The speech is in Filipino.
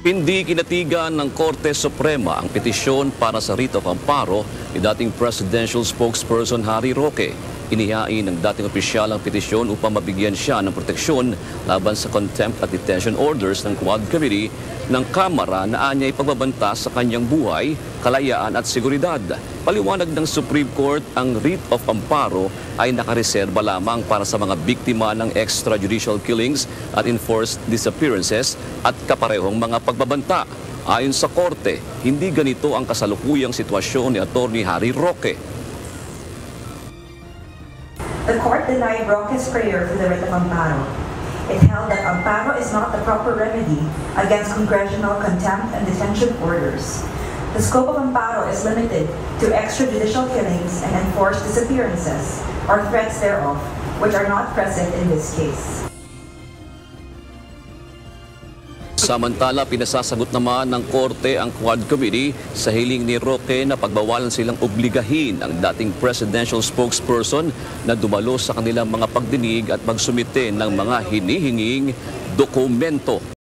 Hindi kinatigan ng Korte Suprema ang petisyon para sa writ of amparo ni dating presidential spokesperson Harry Roque. Inihain ng dating opisyal ang petisyon upang mabigyan siya ng proteksyon laban sa contempt at detention orders ng Quad Committee ng Kamara na anya'y pagbabanta sa kanyang buhay, kalayaan at seguridad. Paliwanag ng Supreme Court, ang writ of amparo ay nakareserba lamang para sa mga biktima ng extrajudicial killings at enforced disappearances at kaparehong mga pagbabanta. Ayon sa Korte, hindi ganito ang kasalukuyang sitwasyon ni Atty. Harry Roque. The court denied Roque's prayer for the writ of amparo. It held that amparo is not the proper remedy against congressional contempt and detention orders. The scope of amparo is limited to extrajudicial killings and enforced disappearances, or threats thereof, which are not present in this case. Samantala, pinasasagot naman ng Korte ang Quad Committee sa hiling ni Roque na pagbawalan silang obligahin ang dating presidential spokesperson na dumalo sa kanilang mga pagdinig at magsumite ng mga hinihinging dokumento.